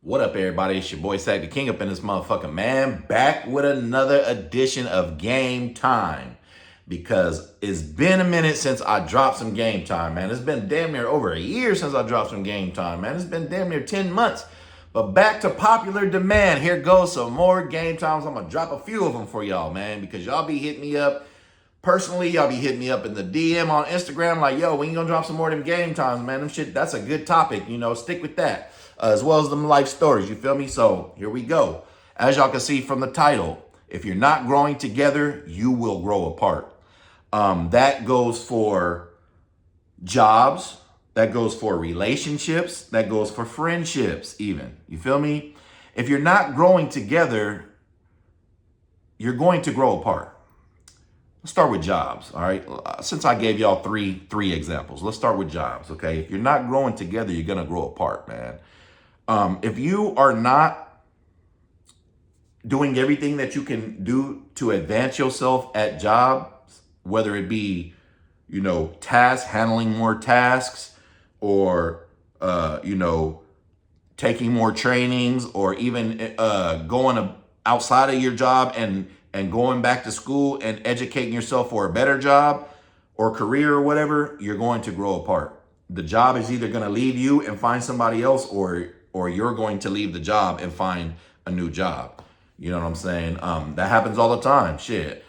What up, everybody? It's your boy Sag the King up in this motherfucking man, back with another edition of Game Time. Because it's been a minute since I dropped some Game Time, man. It's been damn near over a year since I dropped some Game Time, man. It's been damn near 10 months. But back to popular demand. Here goes some more Game Times. I'm gonna drop a few of them for y'all, man, because y'all be hitting me up. Personally, y'all be hitting me up in the DM on Instagram like, yo, when you gonna drop some more of them Game Times, man? Them shit, that's a good topic, stick with that. As well as them life stories, you feel me? So here we go. As y'all can see from the title, if you're not growing together, you will grow apart. That goes for jobs, that goes for relationships, that goes for friendships even. You feel me? If you're not growing together, you're going to grow apart. Let's start with jobs, all right? Since I gave y'all three examples, let's start with jobs, okay? If you're not growing together, you're gonna grow apart, man. If you are not doing everything that you can do to advance yourself at jobs, whether it be, handling more tasks, or, taking more trainings, or even going outside of your job and going back to school and educating yourself for a better job or career or whatever, you're going to grow apart. The job is either going to leave you and find somebody else, or you're going to leave the job and find a new job. You know what I'm saying? That happens all the time. Shit.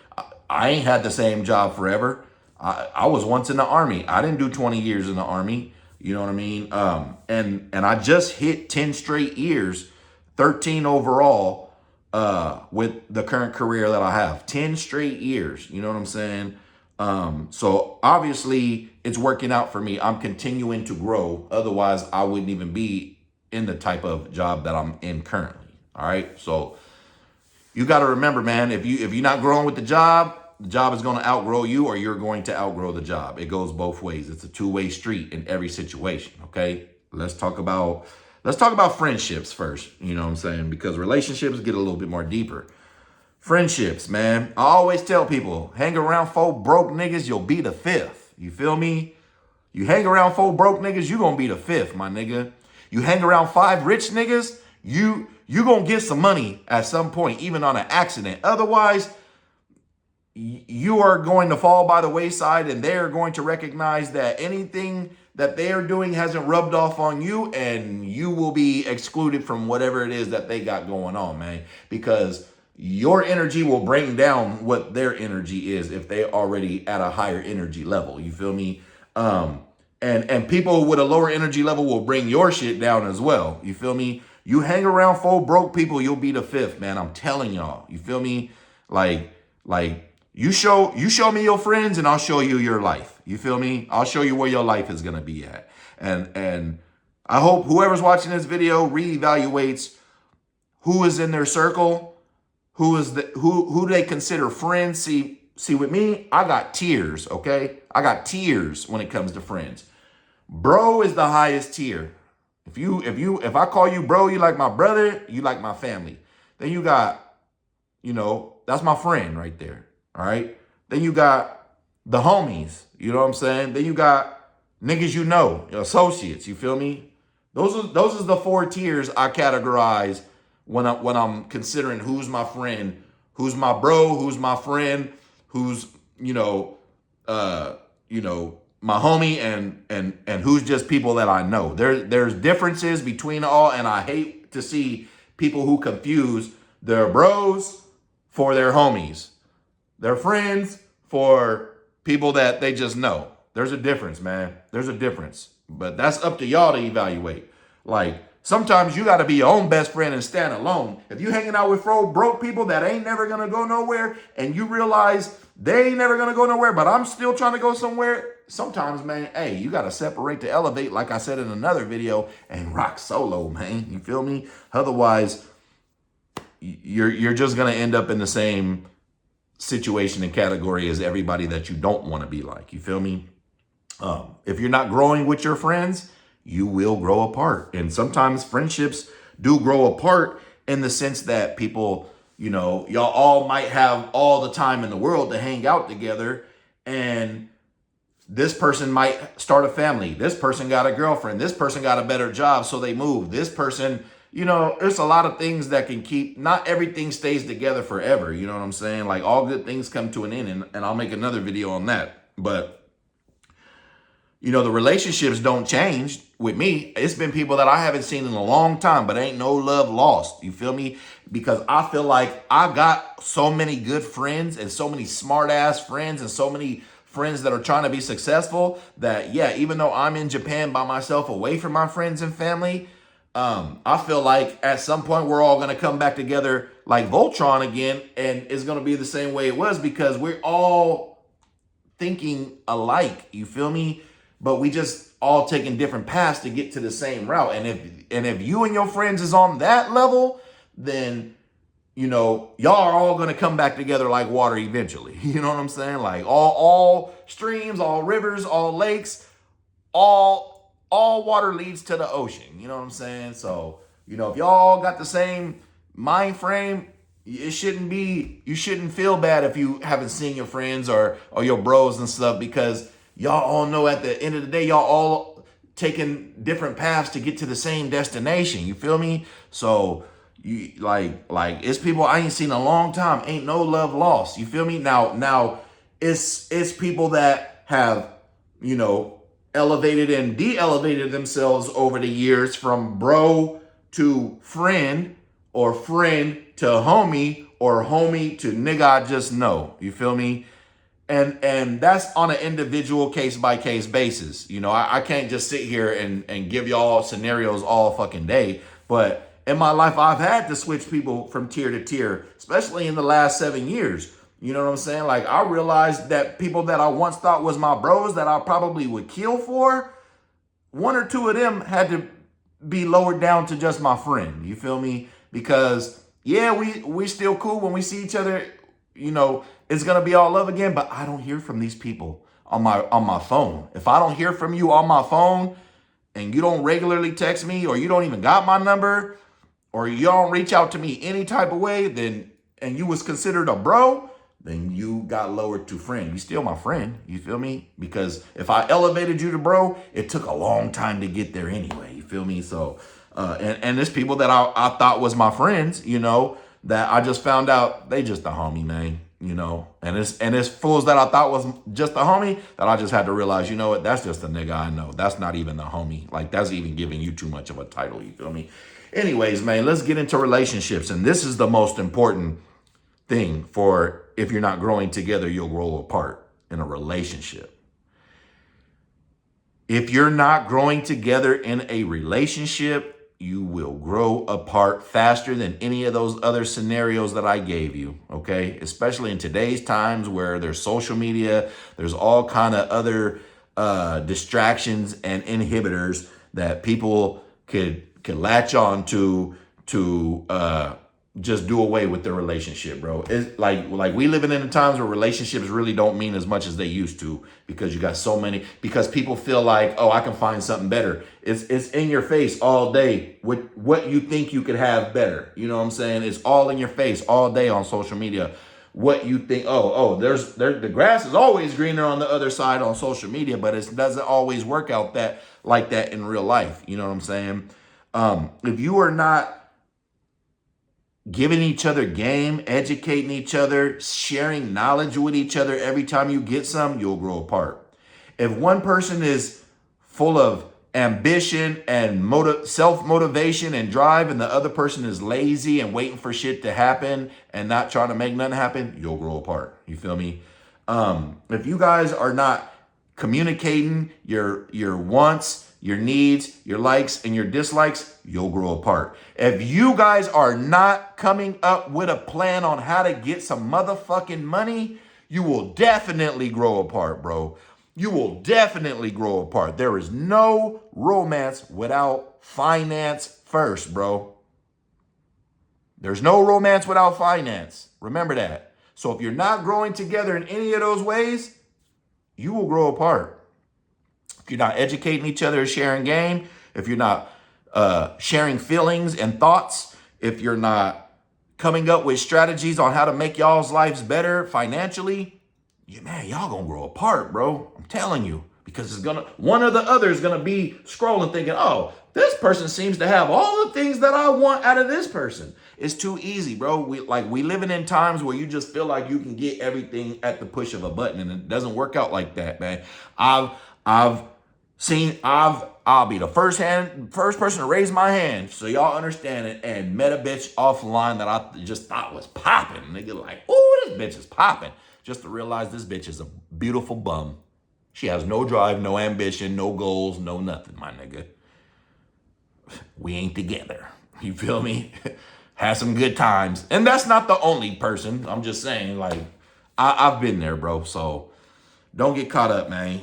I ain't had the same job forever. I was once in the Army. I didn't do 20 years in the Army. You know what I mean? And I just hit 10 straight years, 13 overall, with the current career that I have. 10 straight years. You know what I'm saying? So obviously it's working out for me. I'm continuing to grow. Otherwise, I wouldn't even be in the type of job that I'm in currently. All right. So you got to remember, man, if you're not growing with the job is going to outgrow you, or you're going to outgrow the job. It goes both ways. It's a two-way street in every situation. Okay. Let's talk about friendships first. You know what I'm saying? Because relationships get a little bit more deeper. Friendships, man. I always tell people, hang around four broke niggas, you'll be the fifth. You feel me? You hang around four broke niggas, you gonna be the fifth, my nigga. You hang around five rich niggas, you gonna get some money at some point, even on an accident. Otherwise, you are going to fall by the wayside, and they're going to recognize that anything that they are doing hasn't rubbed off on you, and you will be excluded from whatever it is that they got going on, man. Because your energy will bring down what their energy is if they already at a higher energy level. You feel me? And people with a lower energy level will bring your shit down as well. You feel me? You hang around four broke people, you'll be the fifth, man. I'm telling y'all. You feel me? Like you show me your friends, and I'll show you your life. You feel me? I'll show you where your life is gonna be at. And I hope whoever's watching this video reevaluates who is in their circle, who do they consider friends. See, with me, I got tiers, okay? I got tiers when it comes to friends. Bro is the highest tier. If I call you bro, you like my brother, you like my family. Then you got, that's my friend right there. All right. Then you got the homies. You know what I'm saying? Then you got niggas, your associates. You feel me? Those are the four tiers I categorize when I'm considering who's my friend, who's my bro, who's my friend, who's my homie, and who's just people that I know. There's differences between all, and I hate to see people who confuse their bros for their homies, their friends for people that they just know. There's a difference, man. There's a difference. But that's up to y'all to evaluate. Like, sometimes you got to be your own best friend and stand alone. If you hanging out with four broke people that ain't never going to go nowhere, and you realize they ain't never going to go nowhere, but I'm still trying to go somewhere, sometimes, man, hey, you got to separate to elevate, like I said in another video, and rock solo, man. You feel me? Otherwise, you're just going to end up in the same situation and category as everybody that you don't want to be like. You feel me? If you're not growing with your friends, you will grow apart. And sometimes friendships do grow apart in the sense that people, y'all all might have all the time in the world to hang out together, and this person might start a family. This person got a girlfriend. This person got a better job, so they move. This person there's a lot of things that can keep, not everything stays together forever. You know what I'm saying? Like all good things come to an end, and I'll make another video on that. But the relationships don't change with me. It's been people that I haven't seen in a long time, but ain't no love lost. You feel me? Because I feel like I got so many good friends and so many smart ass friends and so many friends that are trying to be successful that, yeah, even though I'm in Japan by myself away from my friends and family, I feel like at some point we're all going to come back together like Voltron again. And it's going to be the same way it was because we're all thinking alike. You feel me? But we just all taking different paths to get to the same route. And if you and your friends is on that level, then y'all are all gonna come back together like water eventually. You know what I'm saying? Like all streams, all rivers, all lakes, all water leads to the ocean. You know what I'm saying? So, if y'all got the same mind frame, you shouldn't feel bad if you haven't seen your friends or your bros and stuff, because y'all all know at the end of the day, y'all all taking different paths to get to the same destination. You feel me? So you like it's people I ain't seen in a long time. Ain't no love lost. You feel me? Now it's people that have, elevated and de-elevated themselves over the years from bro to friend, or friend to homie, or homie to nigga I just know. You feel me? And that's on an individual case by case basis. I can't just sit here and give y'all scenarios all fucking day. But in my life, I've had to switch people from tier to tier, especially in the last 7 years. You know what I'm saying? Like I realized that people that I once thought was my bros that I probably would kill for, one or two of them had to be lowered down to just my friend. You feel me? Because yeah, we still cool when we see each other. It's gonna be all love again, but I don't hear from these people on my phone. If I don't hear from you on my phone and you don't regularly text me, or you don't even got my number, or you don't reach out to me any type of way, then, and you was considered a bro, then you got lowered to friend. You still my friend, you feel me? Because if I elevated you to bro, it took a long time to get there anyway, you feel me? So, and there's people that I thought was my friends, that I just found out they just a homie, man, and it's fools that I thought was just a homie that I just had to realize, that's just a nigga I know. That's not even the homie. Like that's even giving you too much of a title. You feel me? Anyways, man, let's get into relationships. And this is the most important thing for if you're not growing together, you'll grow apart in a relationship. If you're not growing together in a relationship, you will grow apart faster than any of those other scenarios that I gave you, okay? Especially in today's times where there's social media, there's all kind of other distractions and inhibitors that people could latch on to just do away with their relationship, bro. It's like we living in the times where relationships really don't mean as much as they used to, because you got so many, because people feel like, oh, I can find something better. It's in your face all day with what you think you could have better. You know what I'm saying? It's all in your face all day on social media. What you think, the grass is always greener on the other side on social media, but it doesn't always work out like that in real life. You know what I'm saying? If you are not giving each other game, educating each other, sharing knowledge with each other every time you get some, you'll grow apart. If one person is full of ambition and self-motivation and drive, and the other person is lazy and waiting for shit to happen and not trying to make nothing happen, you'll grow apart. You feel me? If you guys are not communicating your wants, your needs, your likes, and your dislikes, you'll grow apart. If you guys are not coming up with a plan on how to get some motherfucking money, you will definitely grow apart, bro. You will definitely grow apart. There is no romance without finance first, bro. There's no romance without finance. Remember that. So if you're not growing together in any of those ways, you will grow apart. If you're not educating each other, sharing game, if you're not sharing feelings and thoughts, if you're not coming up with strategies on how to make y'all's lives better financially, y'all gonna grow apart, bro. I'm telling you. because one or the other is gonna be scrolling thinking, oh, this person seems to have all the things that I want out of this person. It's too easy, bro. We living in times where you just feel like you can get everything at the push of a button, and it doesn't work out like that, man. I'll be the first person to raise my hand so y'all understand it, and met a bitch offline that I just thought was popping. Nigga like, ooh, this bitch is popping. Just to realize this bitch is a beautiful bum. She has no drive, no ambition, no goals, no nothing, my nigga. We ain't together. You feel me? Had some good times. And that's not the only person. I'm just saying, like, I've been there, bro. So don't get caught up, man.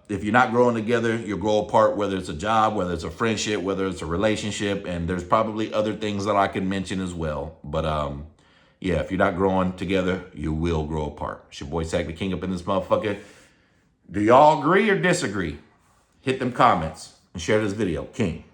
If you're not growing together, you'll grow apart, whether it's a job, whether it's a friendship, whether it's a relationship. And there's probably other things that I can mention as well. But yeah, if you're not growing together, you will grow apart. It's your boy, Sack the King, up in this motherfucker. Do y'all agree or disagree? Hit them comments and share this video. King.